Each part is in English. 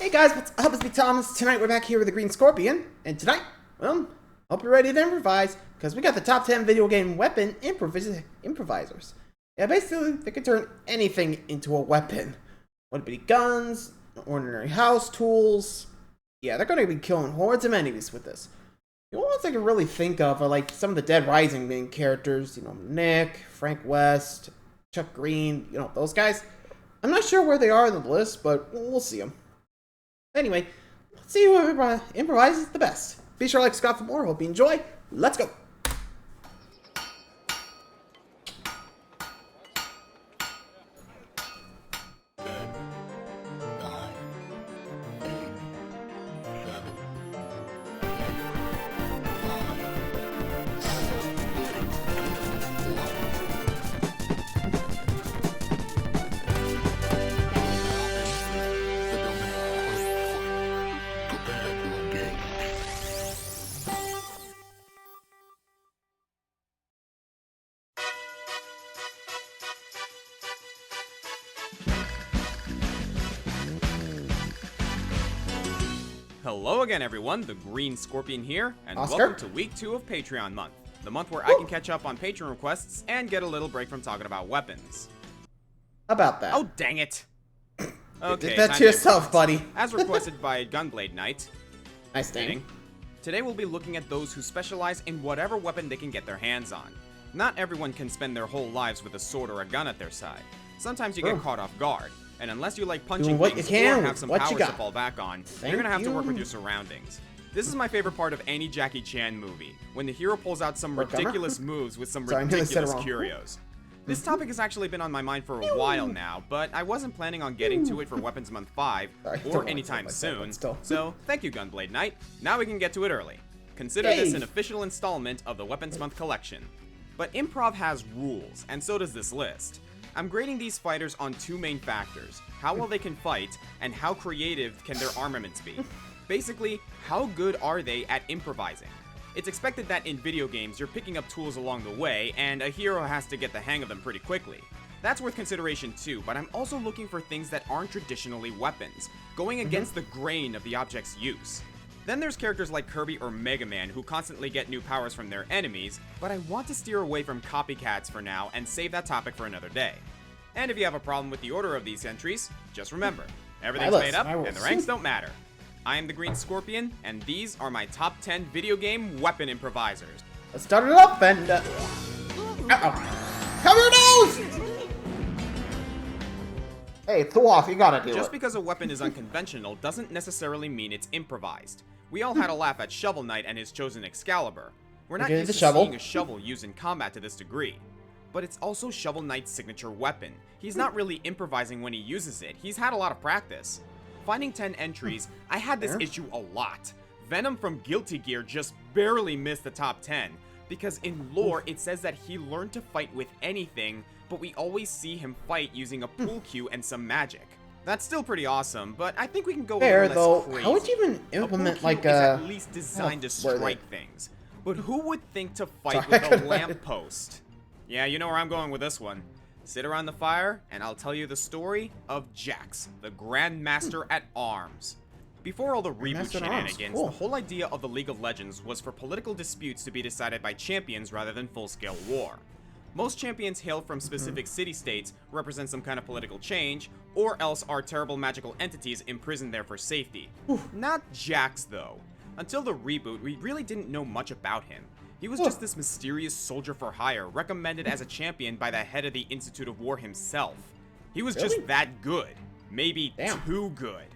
Hey guys, what's up? It's me, Thomas. Tonight we're back here with the Green Scorpion, and tonight, well, hope you're ready to improvise, because we got the top 10 video game weapon improvisers. Yeah, basically, they can turn anything into a weapon. Whether it be guns, ordinary house tools. Yeah, they're going to be killing hordes of enemies with this. The only ones I can really think of are like some of the Dead Rising main characters, Nick, Frank West, Chuck Green, those guys. I'm not sure where they are in the list, but we'll see them. Anyway, let's see who improvises the best. Be sure to like Scott for more. Hope you enjoy. Let's go. Hello again, everyone. The Green Scorpion here, and Oscar. welcome to week 2 of Patreon month. The month where I can catch up on Patreon requests and get a little break from talking about weapons. About that. Oh, dang it. Okay, did that time to yourself, buddy. As requested by Gunblade Knight. Nice name. Today we'll be looking at those who specialize in whatever weapon they can get their hands on. Not everyone can spend their whole lives with a sword or a gun at their side. Sometimes you get caught off guard. And unless you like punching what things you can, or have some what powers you to got. fall back on, Thank you're gonna have to you. work with your surroundings. This is my favorite part of any Jackie Chan movie, when the hero pulls out some ridiculous moves with some Sorry, I nearly said it ridiculous wrong. curios. This topic has actually been on my mind for a while now, but I wasn't planning on getting to it for Weapons Month 5, Sorry, or don't anytime like that, soon, but still. so thank you, Gunblade Knight. Now we can get to it early. Consider this an official installment of the Weapons Month collection. But improv has rules, and so does this list. I'm grading these fighters on two main factors: how well they can fight, and how creative can their armaments be. Basically, how good are they at improvising? It's expected that in video games you're picking up tools along the way, and a hero has to get the hang of them pretty quickly. That's worth consideration too, but I'm also looking for things that aren't traditionally weapons, going against the grain of the object's use. Then there's characters like Kirby or Mega Man who constantly get new powers from their enemies, but I want to steer away from copycats for now and save that topic for another day. And if you have a problem with the order of these entries, just remember, everything's made up and the ranks don't matter. I am the Green Scorpion, and these are my top 10 video game weapon improvisers. Let's start it up and cover your nose! Hey, it's off. You gotta do it. Just because a weapon is unconventional doesn't necessarily mean it's improvised. We all had a laugh at Shovel Knight and his chosen Excalibur. We're not used to seeing a shovel used in combat to this degree. But it's also Shovel Knight's signature weapon. He's not really improvising when he uses it. He's had a lot of practice. Finding 10 entries, I had this issue a lot. Venom from Guilty Gear just barely missed the top 10, because in lore it says that he learned to fight with anything, but we always see him fight using a pool cue and some magic. That's still pretty awesome, but I think we can go a little less though. crazy. How would you even implement a pool cue like is at least designed to strike things. But who would think to fight with a lamppost? Yeah, you know where I'm going with this one. Sit around the fire, and I'll tell you the story of Jax, the Grand Master at Arms. Before all the reboot shenanigans, the whole idea of the League of Legends was for political disputes to be decided by champions rather than full-scale war. Most champions hail from specific city-states, represent some kind of political change, or else are terrible magical entities imprisoned there for safety. Not Jax, though. Until the reboot, we really didn't know much about him. He was just this mysterious soldier for hire, recommended as a champion by the head of the Institute of War himself. He was just that good. Maybe too good.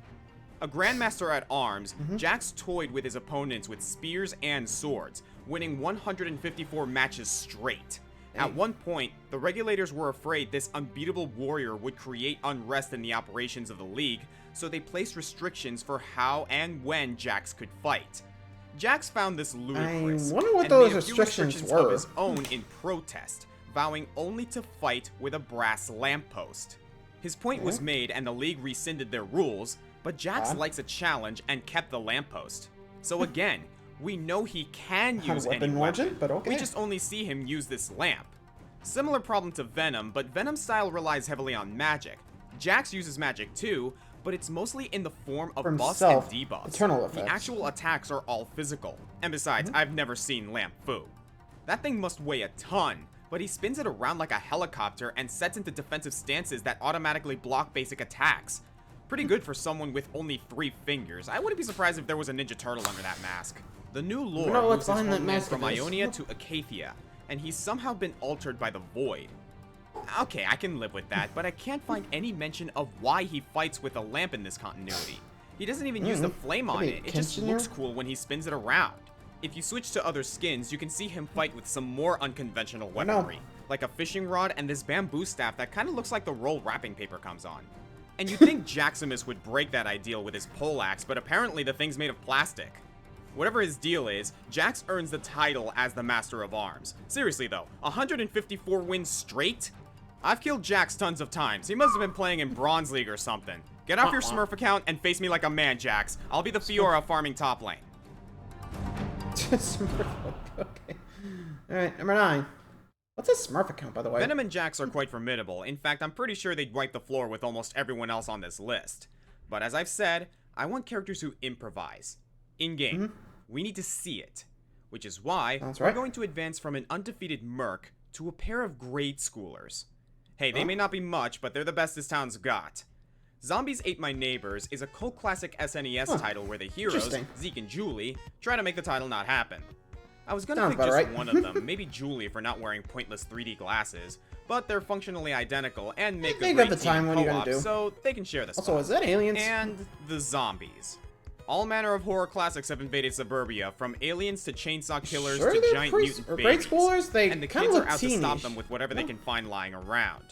A Grandmaster at Arms, Jax toyed with his opponents with spears and swords, winning 154 matches straight. At one point, the regulators were afraid this unbeatable warrior would create unrest in the operations of the League, so they placed restrictions for how and when Jax could fight. Jax found this ludicrous, I wonder what and those made a few restrictions restrictions were. of his own in protest, vowing only to fight with a brass lamppost. His point was made and the League rescinded their rules, but Jax likes a challenge and kept the lamppost. So again, we know he can use any weapon, but okay. we just only see him use this lamp. Similar problem to Venom, but Venom's style relies heavily on magic. Jax uses magic too, but it's mostly in the form of For buffs himself, and debuffs. eternal The effects. actual attacks are all physical. And besides, I've never seen Lamp Fu. That thing must weigh a ton, but he spins it around like a helicopter and sets into defensive stances that automatically block basic attacks. Pretty good for someone with only 3 fingers. I wouldn't be surprised if there was a Ninja Turtle under that mask. The new lore moves his homeland from Ionia to Acacia, and he's somehow been altered by the Void. Okay, I can live with that, but I can't find any mention of why he fights with a lamp in this continuity. He doesn't even use the flame on it, it just looks cool when he spins it around. If you switch to other skins, you can see him fight with some more unconventional weaponry, like a fishing rod and this bamboo staff that kind of looks like the roll wrapping paper comes on. And you'd think Jaximus would break that ideal with his poleaxe, but apparently the thing's made of plastic. Whatever his deal is, Jax earns the title as the Master of Arms. Seriously though, 154 wins straight? I've killed Jax tons of times. He must have been playing in Bronze League or something. Get off your Smurf account and face me like a man, Jax. I'll be the Fiora farming top lane. Smurf, okay. Alright, number 9. What's a Smurf account, by the way? Venom and Jax are quite formidable. In fact, I'm pretty sure they'd wipe the floor with almost everyone else on this list. But as I've said, I want characters who improvise. In-game. We need to see it. Which is why we're going to advance from an undefeated merc to a pair of grade schoolers. Hey, they may not be much, but they're the best this town's got. Zombies Ate My Neighbors is a cult classic SNES title where the heroes, Zeke and Julie, try to make the title not happen. I was gonna pick just one of them, maybe Julie for not wearing pointless 3D glasses, but they're functionally identical and make a great team co-op, so they can share this. Also, is that aliens? And the zombies. All manner of horror classics have invaded suburbia, from aliens to chainsaw killers to giant mutant babies. Grade schoolers, they and the kids are out to stop them with whatever they can find lying around.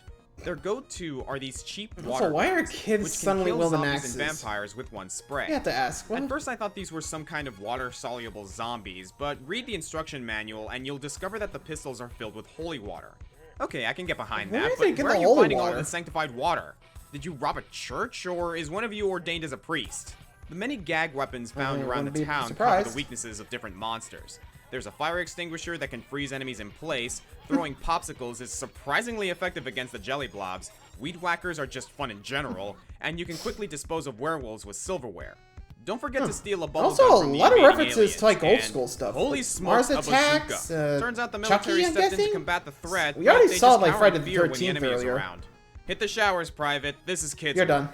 Their go-to are these cheap water so why are guns, kids which can suddenly kill wielding zombies axes? and vampires with one spray. You have to ask. At first I thought these were some kind of water-soluble zombies, but read the instruction manual and you'll discover that the pistols are filled with holy water. Okay, I can get behind that, but where are you finding all this sanctified water? Did you rob a church, or is one of you ordained as a priest? The many gag weapons found around the town cover the weaknesses of different monsters. There's a fire extinguisher that can freeze enemies in place, throwing popsicles is surprisingly effective against the jelly blobs, weed whackers are just fun in general, and you can quickly dispose of werewolves with silverware. Don't forget to steal a bubble gun from the lot of references aliens, to like old school stuff. Holy smokes, a bazooka. Turns out the military stepped in to combat the threat, we already saw like Friday the 13th when the enemy is around. Hit the showers, Private. This is kids. You're done.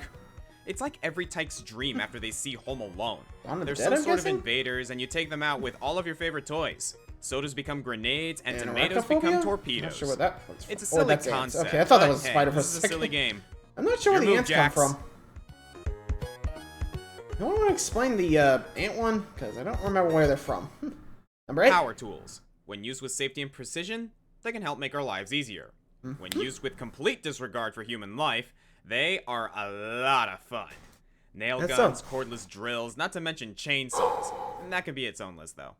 It's like every tyke's dream after they see Home Alone. They're dead, some sort of invaders, and you take them out with all of your favorite toys. Sodas become grenades, and tomatoes become torpedoes. I'm not sure what that was. It's a silly concept. Okay, I thought that was a spider for a second. second. This is a silly game. I'm not sure where the ants come from. No one want to explain the ant one? Because I don't remember where they're from. Number 8. Power tools. When used with safety and precision, they can help make our lives easier. When used with complete disregard for human life, they are a lot of fun. Nail guns, cordless drills, not to mention chainsaws. And that can be its own list, though.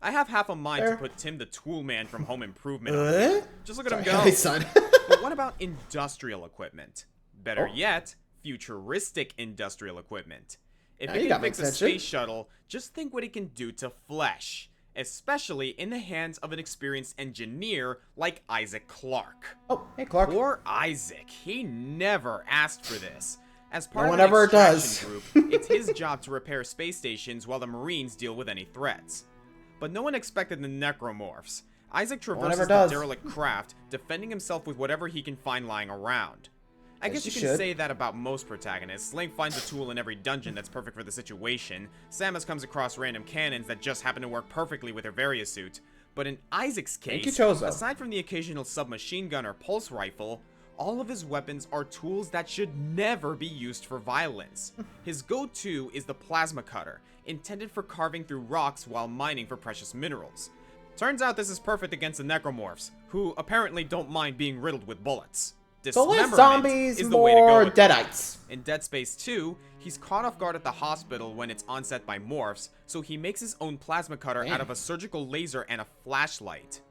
I have half a mind to put Tim the Tool Man from Home Improvement on here. Just look at him go. But what about industrial equipment? Better yet, futuristic industrial equipment. If it can fix a space shuttle, just think what it can do to flesh. Especially in the hands of an experienced engineer like Isaac Clarke. Oh, hey Clarke. Poor Isaac. He never asked for this. As part of the extraction group, it's his job to repair space stations while the Marines deal with any threats. But no one expected the necromorphs. Isaac traverses the derelict craft, defending himself with whatever he can find lying around. I guess you can say that about most protagonists. Link finds a tool in every dungeon that's perfect for the situation. Samus comes across random cannons that just happen to work perfectly with her Variasuit. But in Isaac's case, aside from the occasional submachine gun or pulse rifle, all of his weapons are tools that should never be used for violence. His go-to is the plasma cutter, intended for carving through rocks while mining for precious minerals. Turns out this is perfect against the necromorphs, who apparently don't mind being riddled with bullets. So less zombies, more deadites. In Dead Space 2, he's caught off guard at the hospital when it's onset by morphs, so he makes his own plasma cutter out of a surgical laser and a flashlight.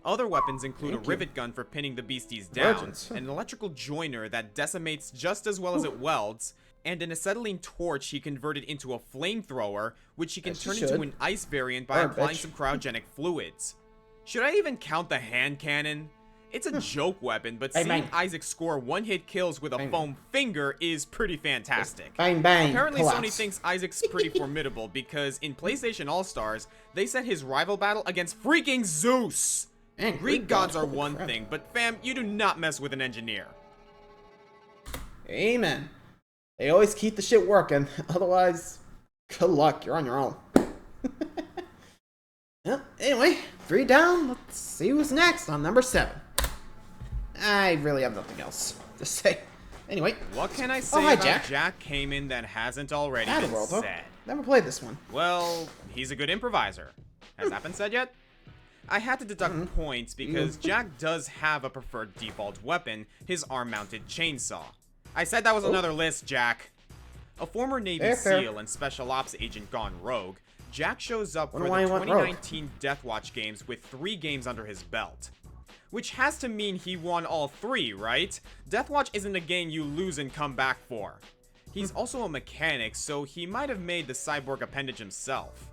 Other weapons include a rivet gun for pinning the beasties down, an electrical joiner that decimates just as well as it welds, and an acetylene torch he converted into a flamethrower, which he can turn into an ice variant by applying some cryogenic fluids. Should I even count the hand cannon? It's a joke weapon, but Bang, seeing bang. Isaac score one-hit kills with a Bang. foam finger is pretty fantastic. Bang, bang. Apparently collapse. Sony thinks Isaac's pretty formidable because in PlayStation All-Stars, they set his rival battle against freaking Zeus! Man, Greek gods are holy one crap. thing, but fam, you do not mess with an engineer. Amen. They always keep the shit working. Otherwise, good luck. You're on your own. Well, anyway, 3 down. Let's see who's next on number 7. I really have nothing else to say. Anyway. What can I say hi, about Jack. Jack Kamen that hasn't already been World, said? Never played this one. Well, he's a good improviser. Has that been said yet? I had to deduct points because Jack does have a preferred default weapon, his arm-mounted chainsaw. I said that was another list, Jack. A former Navy Fair. SEAL and Special Ops agent gone rogue, Jack shows up for Wonder the why he went rogue. 2019 Deathwatch games with 3 games under his belt. Which has to mean he won all 3, right? Deathwatch isn't a game you lose and come back for. He's also a mechanic, so he might have made the cyborg appendage himself.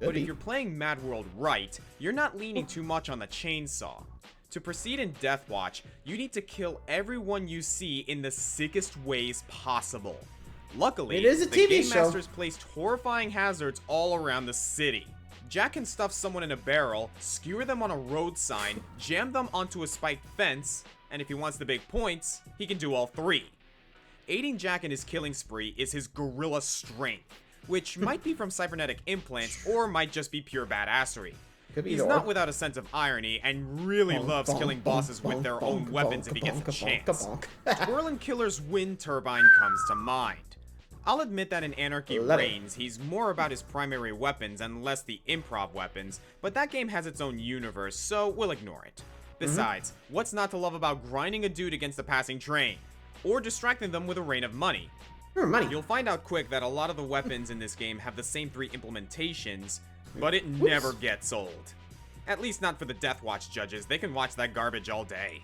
But if you're playing Mad World right, you're not leaning too much on the chainsaw. To proceed in Deathwatch, you need to kill everyone you see in the sickest ways possible. Luckily, It is a the TV Game show. Masters placed horrifying hazards all around the city. Jack can stuff someone in a barrel, skewer them on a road sign, jam them onto a spiked fence, and if he wants the big points, he can do all 3. Aiding Jack in his killing spree is his gorilla strength, which might be from cybernetic implants or might just be pure badassery. Could be He's either not or. without a sense of irony and really loves killing bosses with their own weapons if he gets the chance. Twirling Killer's wind turbine comes to mind. I'll admit that in Anarchy Let it. Reigns, he's more about his primary weapons and less the improv weapons, but that game has its own universe, so we'll ignore it. Besides, what's not to love about grinding a dude against a passing train? Or distracting them with a rain of money? Money. You'll find out quick that a lot of the weapons in this game have the same 3 implementations, but it never gets old. At least not for the Deathwatch judges, they can watch that garbage all day.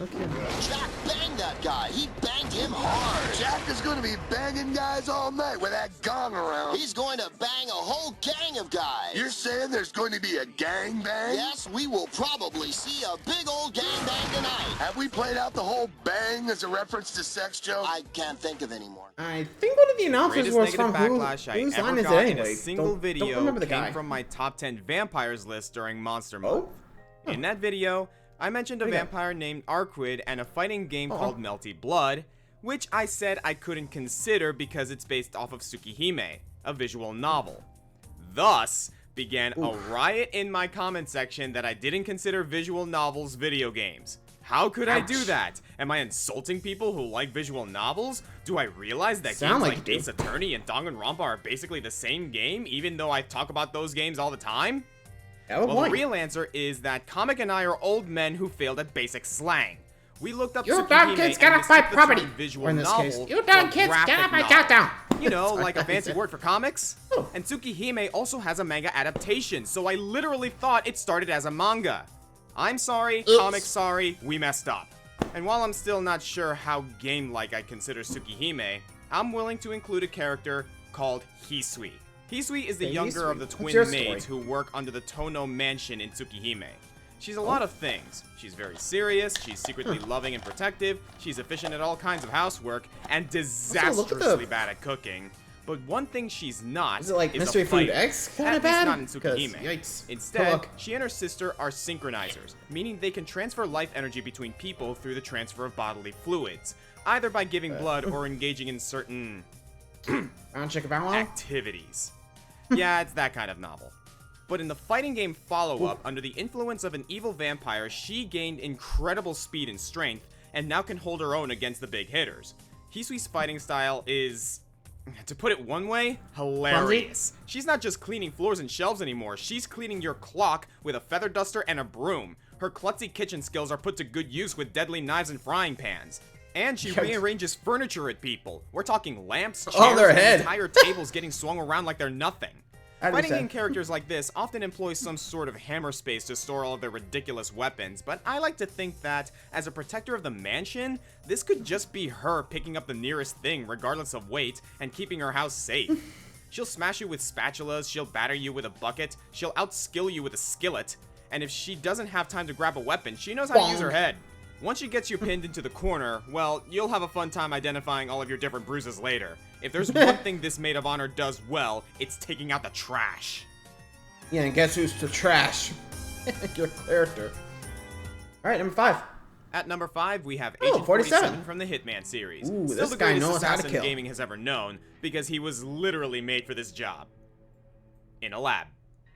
Okay. Jack banged that guy. He banged him hard. Jack is going to be banging guys all night with that gong around. He's going to bang a whole gang of guys. You're saying there's going to be a gang bang? Yes, we will probably see a big old gang bang tonight. Have we played out the whole bang as a reference to sex, Joe? I can't think of any more. I think one of the announcers Greatest was from negative whose backlash I line ever is it got in anyway? a single Don't video remember the came guy. from my top 10 vampires list during Monster Oh? Month. In that video, I mentioned a What do you vampire named Arquid and a fighting game called Melty Blood, which I said I couldn't consider because it's based off of Tsukihime, a visual novel. Thus, began a riot in my comment section that I didn't consider visual novels video games. How could I do Ouch. that? Am I insulting people who like visual novels? Do I realize that Sound games like like you do. Ace Attorney and Danganronpa are basically the same game, even though I talk about those games all the time? Have a Well, the point. real answer is that Comic and I are old men who failed at basic slang. We looked up You Tsukihime dumb kids and get off mistook my the property. term visual Or in this novel case, you dumb for kids get graphic off my novel. countdown. You know, Sorry, like a I fancy said- word for comics. Oh. And Tsukihime also has a manga adaptation, so I literally thought it started as a manga. I'm sorry, Oops. comics sorry, we messed up. And while I'm still not sure how game-like I consider Tsukihime, I'm willing to include a character called Hisui. Hisui is the Hey, younger Hisui. of the What's twin your maids story? who work under the Tono mansion in Tsukihime. She's a lot of things. She's very serious, she's secretly loving and protective, she's efficient at all kinds of housework, and disastrously bad at cooking. But one thing she's not Is it like a Mystery Food fighter. X kind At of least bad? not in 'Cause, Tsukihime. yikes. Instead, Look. she and her sister are synchronizers, meaning they can transfer life energy between people through the transfer of bodily fluids, either by giving blood or engaging in certain Round chicken bow wow? activities. Yeah, it's that kind of novel. But in the fighting game follow-up, under the influence of an evil vampire, she gained incredible speed and strength, and now can hold her own against the big hitters. Hisui's fighting style is, to put it one way, hilarious. She's not just cleaning floors and shelves anymore, she's cleaning your clock with a feather duster and a broom. Her klutzy kitchen skills are put to good use with deadly knives and frying pans. And she Yikes. rearranges furniture at people. We're talking lamps, chairs, On their and head. entire tables getting swung around like they're nothing. Fighting 100%. game characters like this often employ some sort of hammer space to store all of their ridiculous weapons, but I like to think that, as a protector of the mansion, this could just be her picking up the nearest thing regardless of weight and keeping her house safe. She'll smash you with spatulas, she'll batter you with a bucket, she'll outskill you with a skillet, And if she doesn't have time to grab a weapon, she knows how to use her head. Once she gets you pinned into the corner, well, you'll have a fun time identifying all of your different bruises later. If there's one thing this maid of honor does well, it's taking out the trash. Yeah, and guess who's the trash? Your character. Alright, number 5. At number 5, we have Agent 47 from the Hitman series. Ooh, Still this the guy greatest knows how to assassin kill. gaming has ever known, because he was literally made for this job. In a lab.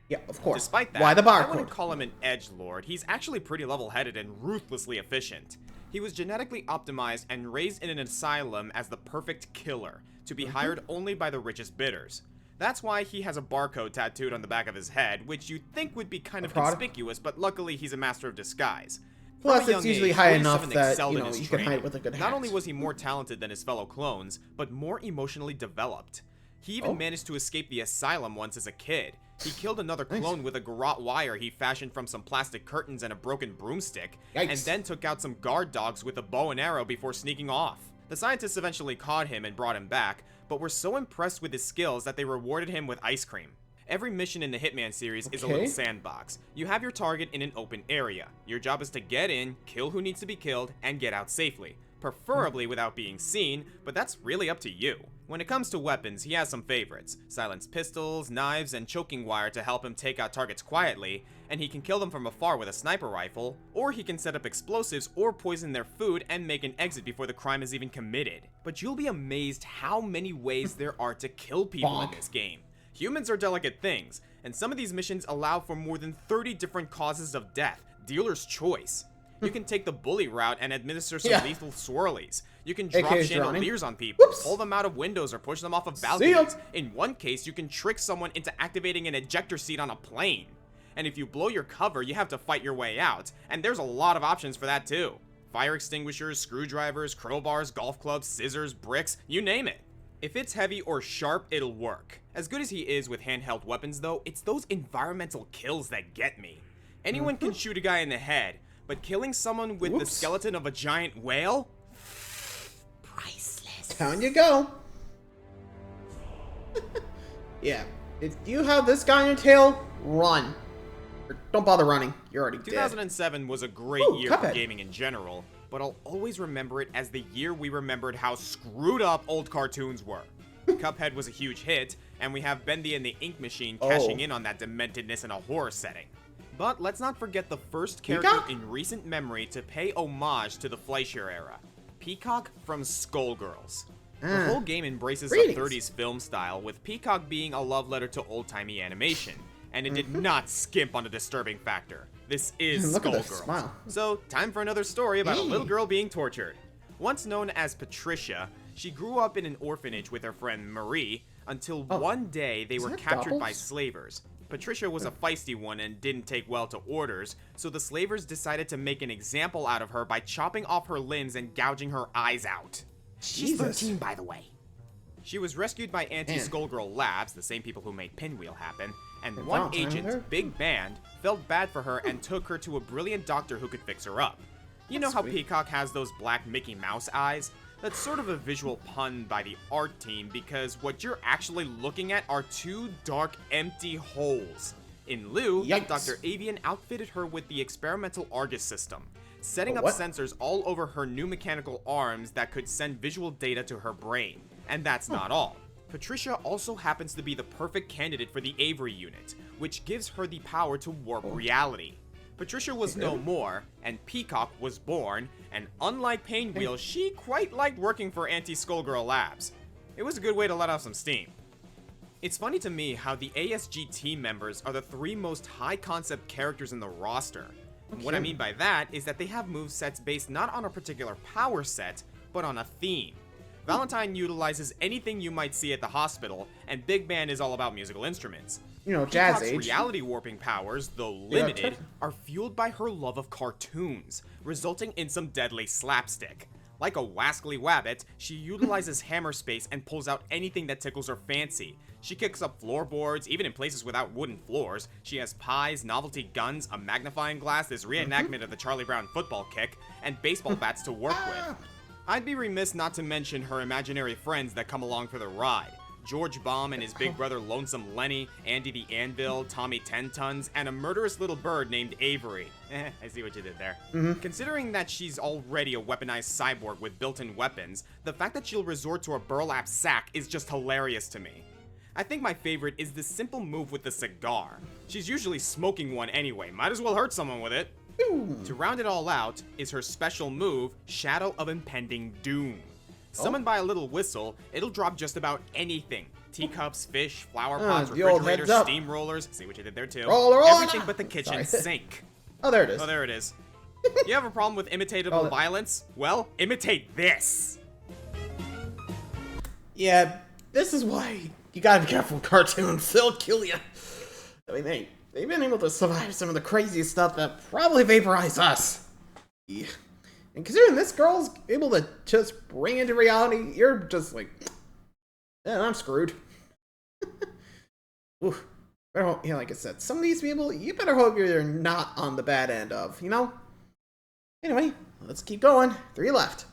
Yeah, of course. Despite that, why the I wouldn't barcode? call him an edgelord. He's actually pretty level-headed and ruthlessly efficient. He was genetically optimized and raised in an asylum as the perfect killer, to be hired only by the richest bidders. That's why he has a barcode tattooed on the back of his head, which you'd think would be kind of conspicuous, but luckily he's a master of disguise. Plus, it's usually high enough that, excelled you in know, his you can training. hide with a good hat. Not only was he more talented than his fellow clones, but more emotionally developed. He even managed to escape the asylum once as a kid. He killed another clone with a garrote wire he fashioned from some plastic curtains and a broken broomstick, and then took out some guard dogs with a bow and arrow before sneaking off. The scientists eventually caught him and brought him back, but were so impressed with his skills that they rewarded him with ice cream. Every mission in the Hitman series is a little sandbox. You have your target in an open area. Your job is to get in, kill who needs to be killed, and get out safely. Preferably without being seen, but that's really up to you. When it comes to weapons, he has some favorites. Silenced pistols, knives, and choking wire to help him take out targets quietly, and he can kill them from afar with a sniper rifle, or he can set up explosives or poison their food and make an exit before the crime is even committed. But you'll be amazed how many ways there are to kill people in this game. Humans are delicate things, and some of these missions allow for more than 30 different causes of death, dealer's choice. You can take the bully route and administer some lethal swirlies. You can drop chandeliers on people, pull them out of windows, or push them off of balconies. In one case, you can trick someone into activating an ejector seat on a plane. And if you blow your cover, you have to fight your way out, and there's a lot of options for that too. Fire extinguishers, screwdrivers, crowbars, golf clubs, scissors, bricks, you name it. If it's heavy or sharp, it'll work. As good as he is with handheld weapons though, it's those environmental kills that get me. Anyone can shoot a guy in the head, but killing someone with the skeleton of a giant whale? Priceless. Down you go. Yeah. If you have this guy on your tail, run. Or don't bother running. You're already dead. 2007 was a great year for gaming in general, but I'll always remember it as the year we remembered how screwed up old cartoons were. Cuphead was a huge hit, and we have Bendy and the Ink Machine cashing in on that dementedness in a horror setting. But let's not forget the first character in recent memory to pay homage to the Fleischer era. Peacock from Skullgirls. The whole game embraces a 30s film style, with Peacock being a love letter to old-timey animation, and it did not skimp on a disturbing factor. This is Skullgirls. So, time for another story about a little girl being tortured. Once known as Patricia, she grew up in an orphanage with her friend Marie, until one day they were captured by slavers. Patricia was a feisty one and didn't take well to orders, so the slavers decided to make an example out of her by chopping off her limbs and gouging her eyes out. She's 13, by the way. She was rescued by Anti-Skullgirl Labs, the same people who made Pinwheel happen, and one agent, Big Band, felt bad for her and took her to a brilliant doctor who could fix her up. You know how Peacock has those black Mickey Mouse eyes? That's sort of a visual pun by the art team, because what you're actually looking at are two dark, empty holes. In lieu, Dr. Avian outfitted her with the experimental Argus system, setting up sensors all over her new mechanical arms that could send visual data to her brain. And that's not all. Patricia also happens to be the perfect candidate for the Avery unit, which gives her the power to warp reality. Patricia was no more, and Peacock was born, and unlike Pinwheel, she quite liked working for Anti-Skullgirl Labs. It was a good way to let off some steam. It's funny to me how the ASG team members are the 3 most high-concept characters in the roster. What I mean by that is that they have movesets based not on a particular power set, but on a theme. Valentine utilizes anything you might see at the hospital, and Big Band is all about musical instruments. You know, jazz age. Reality warping powers, though limited, are fueled by her love of cartoons, resulting in some deadly slapstick. Like a wascally wabbit, she utilizes hammer space and pulls out anything that tickles her fancy. She kicks up floorboards, even in places without wooden floors. She has pies, novelty guns, a magnifying glass, this reenactment of the Charlie Brown football kick, and baseball bats to work with. I'd be remiss not to mention her imaginary friends that come along for the ride. George Baum and his big brother Lonesome Lenny, Andy the Anvil, Tommy 10 Tons, and a murderous little bird named Avery. I see what you did there. Considering that she's already a weaponized cyborg with built-in weapons, the fact that she'll resort to a burlap sack is just hilarious to me. I think my favorite is the simple move with the cigar. She's usually smoking one anyway, might as well hurt someone with it. To round it all out is her special move, Shadow of Impending Doom. Summoned by a little whistle, it'll drop just about anything. Teacups, fish, flower pots, refrigerators, steamrollers. See what you did there too. Everything but the kitchen sink. Oh, there it is. Oh, there it is. You have a problem with imitatable violence? Well, imitate this. Yeah, this is why you gotta be careful with cartoons. They'll kill you. I mean, they've been able to survive some of the craziest stuff that probably vaporize us. Yeah. And considering this girl's able to just bring into reality, you're just like, yeah, I'm screwed. Oof. Better hope, like I said, some of these people, you better hope you're not on the bad end of, you know? Anyway, let's keep going. 3 left.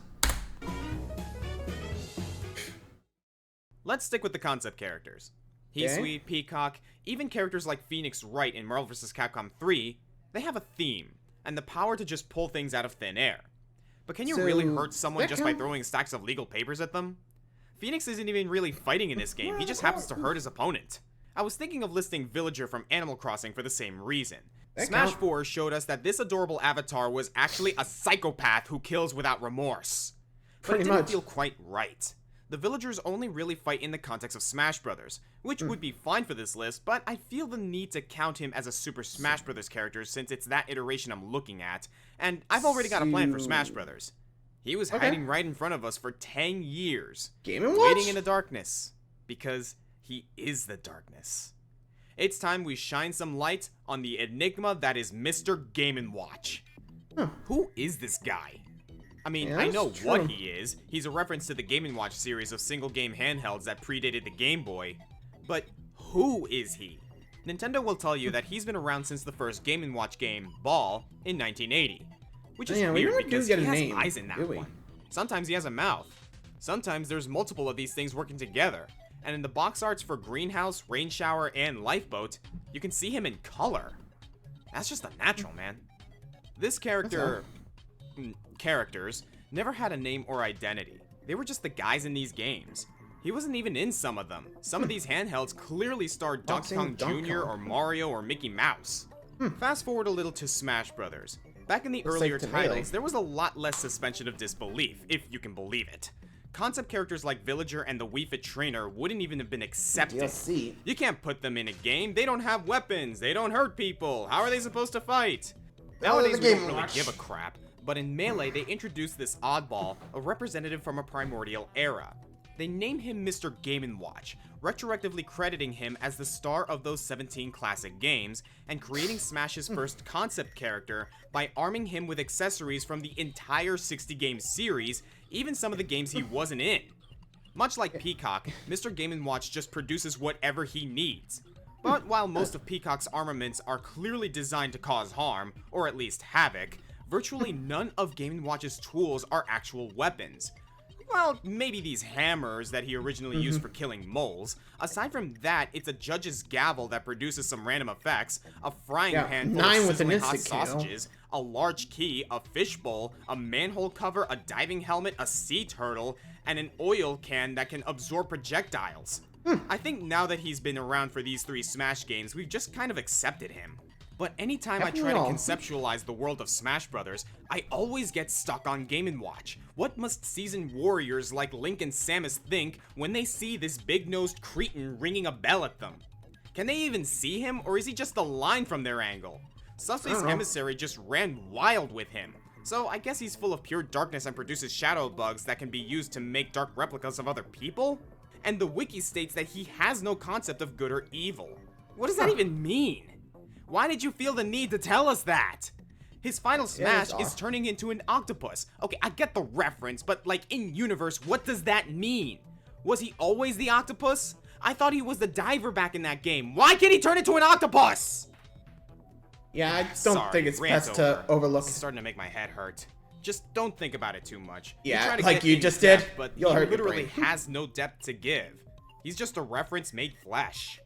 Let's stick with the concept characters. He-Sweet, Peacock, even characters like Phoenix Wright in Marvel vs. Capcom 3, they have a theme, and the power to just pull things out of thin air. But can you really hurt someone just by throwing stacks of legal papers at them? Phoenix isn't even really fighting in this game, he just happens to hurt his opponent. I was thinking of listing Villager from Animal Crossing for the same reason. Smash 4 showed us that this adorable avatar was actually a psychopath who kills without remorse. But it didn't feel quite right. The villagers only really fight in the context of Smash Brothers, which would be fine for this list, but I feel the need to count him as a Super Smash Brothers character since it's that iteration I'm looking at, and I've already got a plan for Smash Brothers. He was hiding right in front of us for 10 years, waiting in the darkness, because he is the darkness. It's time we shine some light on the enigma that is Mr. Game & Watch. Who is this guy? I mean, I know what he is. He's a reference to the Game & Watch series of single-game handhelds that predated the Game Boy. But who is he? Nintendo will tell you that he's been around since the first Game & Watch game, Ball, in 1980. Which is weird because he has eyes in that one. Sometimes he has a mouth. Sometimes there's multiple of these things working together. And in the box arts for Greenhouse, Rain Shower, and Lifeboat, you can see him in color. That's just unnatural, man. This characters never had a name or identity. They were just the guys in these games. He wasn't even in some of them. Some of these handhelds clearly starred Donkey Kong Jr. or Mario or Mickey Mouse. Fast forward a little to Smash Brothers. Back in the earlier titles, there was a lot less suspension of disbelief, if you can believe it. Concept characters like Villager and the Wii Fit Trainer wouldn't even have been accepted. You can't put them in a game. They don't have weapons. They don't hurt people. How are they supposed to fight? Nowadays, we don't really give a crap. But in Melee, they introduced this oddball, a representative from a primordial era. They named him Mr. Game & Watch, retroactively crediting him as the star of those 17 classic games, and creating Smash's first concept character by arming him with accessories from the entire 60-game series, even some of the games he wasn't in. Much like Peacock, Mr. Game & Watch just produces whatever he needs. But while most of Peacock's armaments are clearly designed to cause harm, or at least havoc, virtually none of Game & Watch's tools are actual weapons. Well, maybe these hammers that he originally used for killing moles. Aside from that, it's a judge's gavel that produces some random effects, a frying pan full of sizzling hot sausages, a large key, a fishbowl, a manhole cover, a diving helmet, a sea turtle, and an oil can that can absorb projectiles. I think now that he's been around for these 3 Smash games, we've just kind of accepted him. But anytime I try to conceptualize the world of Smash Brothers, I always get stuck on Game & Watch. What must seasoned warriors like Link and Samus think when they see this big-nosed cretin ringing a bell at them? Can they even see him, or is he just a line from their angle? Susse's emissary just ran wild with him. So I guess he's full of pure darkness and produces shadow bugs that can be used to make dark replicas of other people? And the wiki states that he has no concept of good or evil. What does that even mean? Why did you feel the need to tell us that? His final smash is turning into an octopus. Okay, I get the reference, but like in universe, what does that mean? Was he always the octopus? I thought he was the diver back in that game. Why can't he turn into an octopus? Yeah, I don't think it's best to overlook. It's starting to make my head hurt. Just don't think about it too much. Yeah, like you just did. But he literally has no depth to give. He's just a reference made flesh.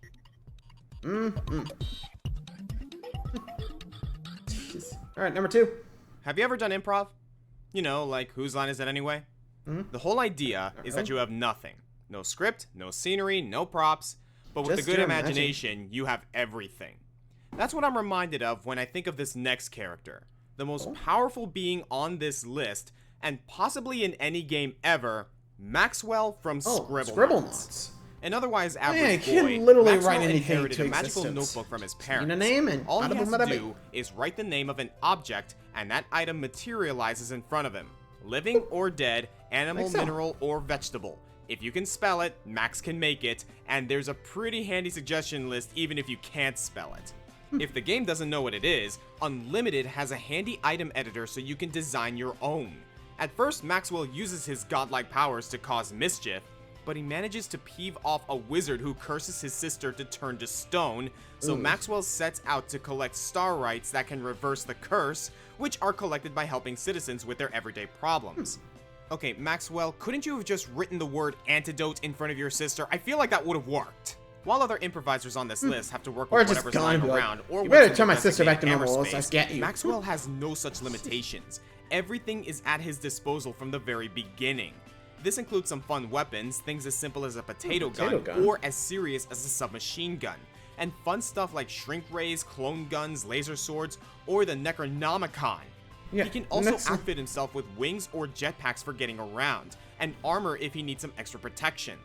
Alright, number 2. Have you ever done improv? You know, like, whose line is it anyway? The whole idea is that you have nothing. No script, no scenery, no props, but with a good imagination, you have everything. That's what I'm reminded of when I think of this next character. The most powerful being on this list, and possibly in any game ever, Maxwell from Scribblenauts. An otherwise average boy, Maxwell inherited a magical notebook from his parents. All he has to do is write the name of an object, and that item materializes in front of him. Living or dead, animal, mineral, or vegetable. If you can spell it, Max can make it, and there's a pretty handy suggestion list even if you can't spell it. If the game doesn't know what it is, Unlimited has a handy item editor so you can design your own. At first, Maxwell uses his godlike powers to cause mischief, but he manages to peeve off a wizard who curses his sister to turn to stone, so Maxwell sets out to collect star rights that can reverse the curse, which are collected by helping citizens with their everyday problems. Okay, Maxwell, couldn't you have just written the word antidote in front of your sister? I feel like that would have worked. While other improvisers on this list have to work with whatever's lying around, or you better turn my sister back to normal, I get you. Maxwell has no such limitations. Everything is at his disposal from the very beginning. This includes some fun weapons, things as simple as a potato gun, or as serious as a submachine gun, and fun stuff like shrink rays, clone guns, laser swords, or the Necronomicon. He can also outfit himself with wings or jetpacks for getting around, and armor if he needs some extra protection.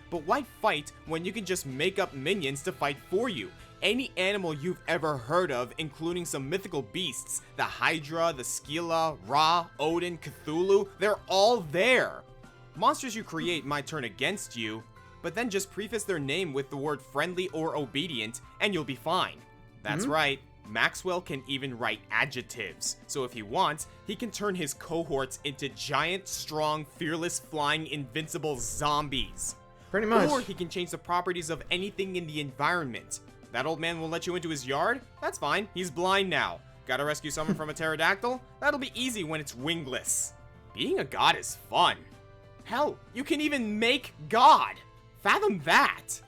But why fight when you can just make up minions to fight for you? Any animal you've ever heard of, including some mythical beasts, the Hydra, the Scylla, Ra, Odin, Cthulhu, they're all there. Monsters you create might turn against you, but then just preface their name with the word friendly or obedient, and you'll be fine. That's right, Maxwell can even write adjectives, so if he wants, he can turn his cohorts into giant, strong, fearless, flying, invincible zombies. Pretty much. Or he can change the properties of anything in the environment. That old man will let you into his yard? That's fine, he's blind now. Gotta rescue someone from a pterodactyl? That'll be easy when it's wingless. Being a god is fun. Hell, you can even make God! Fathom that!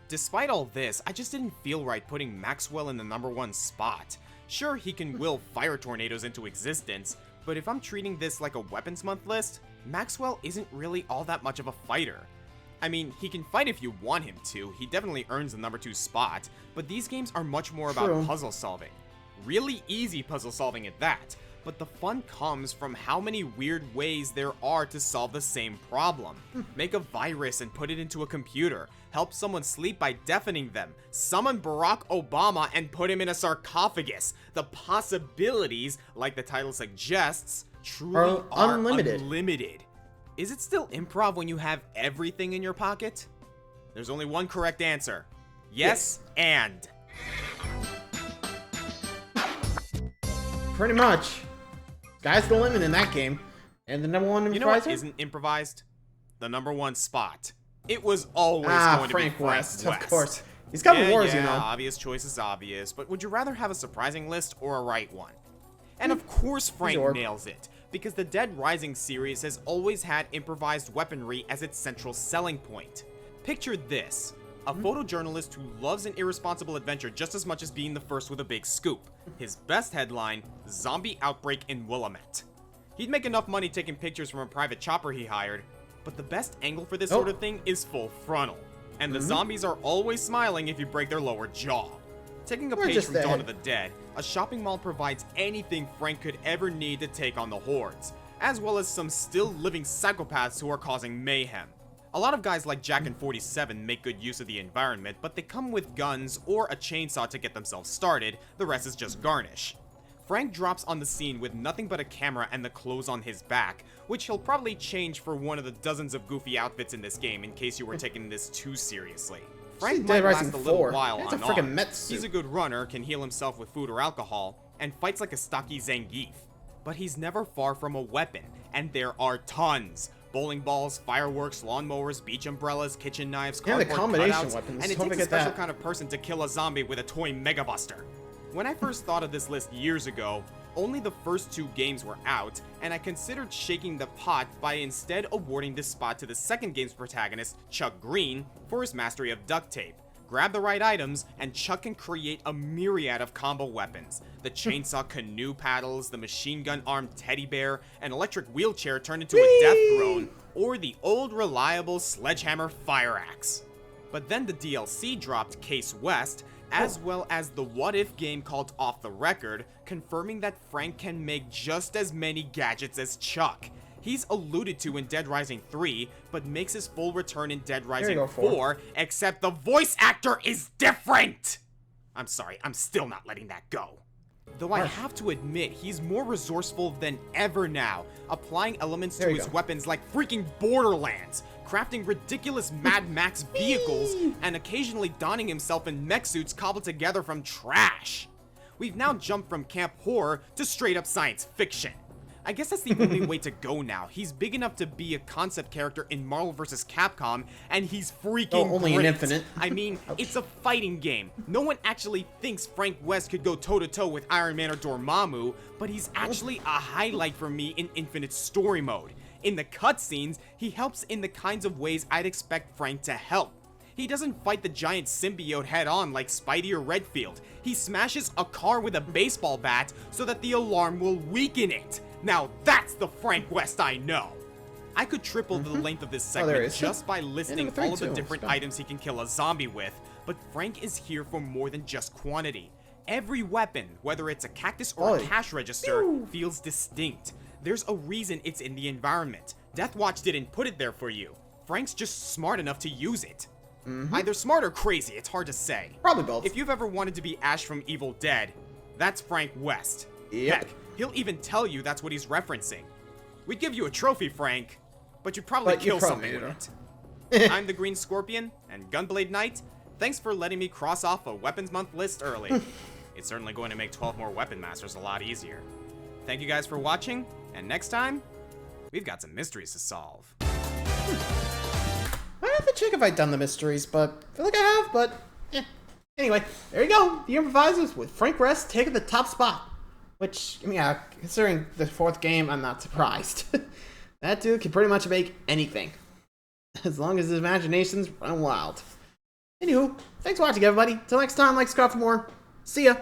Despite all this, I just didn't feel right putting Maxwell in the #1 spot. Sure, he can will fire tornadoes into existence, but if I'm treating this like a weapons month list, Maxwell isn't really all that much of a fighter. I mean, he can fight if you want him to, he definitely earns the #2 spot, but these games are much more about puzzle solving. Really easy puzzle solving at that, but the fun comes from how many weird ways there are to solve the same problem. Make a virus and put it into a computer, help someone sleep by deafening them, summon Barack Obama and put him in a sarcophagus. The possibilities, like the title suggests, truly are unlimited. Is it still improv when you have everything in your pocket? There's only one correct answer. Yes. And. Pretty much. Sky's the limit in that game. And the #1 improviser? You know what isn't improvised? The #1 spot. It was always going to be Frank West. Of course. He's got wars, you know. Obvious choice is obvious, but would you rather have a surprising list or a right one? And of course Frank nails it, because the Dead Rising series has always had improvised weaponry as its central selling point. Picture this. A photojournalist who loves an irresponsible adventure just as much as being the first with a big scoop. His best headline, Zombie Outbreak in Willamette. He'd make enough money taking pictures from a private chopper he hired, but the best angle for this sort of thing is full frontal. And the zombies are always smiling if you break their lower jaw. Taking a page from Dawn of the Dead, a shopping mall provides anything Frank could ever need to take on the hordes, as well as some still living psychopaths who are causing mayhem. A lot of guys like Jack and 47 make good use of the environment, but they come with guns or a chainsaw to get themselves started, the rest is just garnish. Frank drops on the scene with nothing but a camera and the clothes on his back, which he'll probably change for one of the dozens of goofy outfits in this game in case you were taking this too seriously. Frank might last a little while unarmed. He's a good runner, can heal himself with food or alcohol, and fights like a stocky Zangief. But he's never far from a weapon, and there are tons. Bowling balls, fireworks, lawnmowers, beach umbrellas, kitchen knives, cardboard cutouts, and it takes a special kind of person to kill a zombie with a toy Megabuster. When I first thought of this list years ago, Only the first 2 games were out, and I considered shaking the pot by instead awarding this spot to the second game's protagonist, Chuck Green, for his mastery of duct tape. Grab the right items, and Chuck can create a myriad of combo weapons. The chainsaw canoe paddles, the machine gun armed teddy bear, an electric wheelchair turned into a death throne, or the old reliable sledgehammer fire axe. But then the DLC dropped Case West, as well as the What If game called Off the Record, confirming that Frank can make just as many gadgets as Chuck. He's alluded to in Dead Rising 3, but makes his full return in Dead Rising 4, except the voice actor is different! I'm sorry, I'm still not letting that go. Though I have to admit, he's more resourceful than ever now, applying elements to his weapons like freaking Borderlands, crafting ridiculous Mad Max vehicles, and occasionally donning himself in mech suits cobbled together from trash. We've now jumped from camp horror to straight up science fiction. I guess that's the only way to go now. He's big enough to be a concept character in Marvel vs. Capcom, and he's freaking only great. in Infinite. I mean, it's a fighting game. No one actually thinks Frank West could go toe-to-toe with Iron Man or Dormammu, but he's actually a highlight for me in Infinite story mode. In the cutscenes, he helps in the kinds of ways I'd expect Frank to help. He doesn't fight the giant symbiote head-on like Spidey or Redfield. He smashes a car with a baseball bat so that the alarm will weaken it. Now that's the Frank West I know. I could triple the length of this segment just by listing all of the different items he can kill a zombie with, but Frank is here for more than just quantity. Every weapon, whether it's a cactus or a cash register, feels distinct. There's a reason it's in the environment. Deathwatch didn't put it there for you. Frank's just smart enough to use it. Either smart or crazy, it's hard to say. Probably both. If you've ever wanted to be Ash from Evil Dead, that's Frank West. Yep. Heck, he'll even tell you that's what he's referencing. We'd give you a trophy, Frank, but you'd probably kill something with it. I'm the Green Scorpion, and Gunblade Knight, thanks for letting me cross off a Weapons Month list early. It's certainly going to make 12 more Weapon Masters a lot easier. Thank you guys for watching, and next time, we've got some mysteries to solve. I have to check if I've done the mysteries, but I feel like I have, but Anyway, there you go. The Improvisors with Frank West taking the top spot. Which, I mean, considering the 4th game, I'm not surprised. That dude can pretty much make anything. As long as his imagination's running wild. Anywho, thanks for watching, everybody. Till next time, like, subscribe for more. See ya.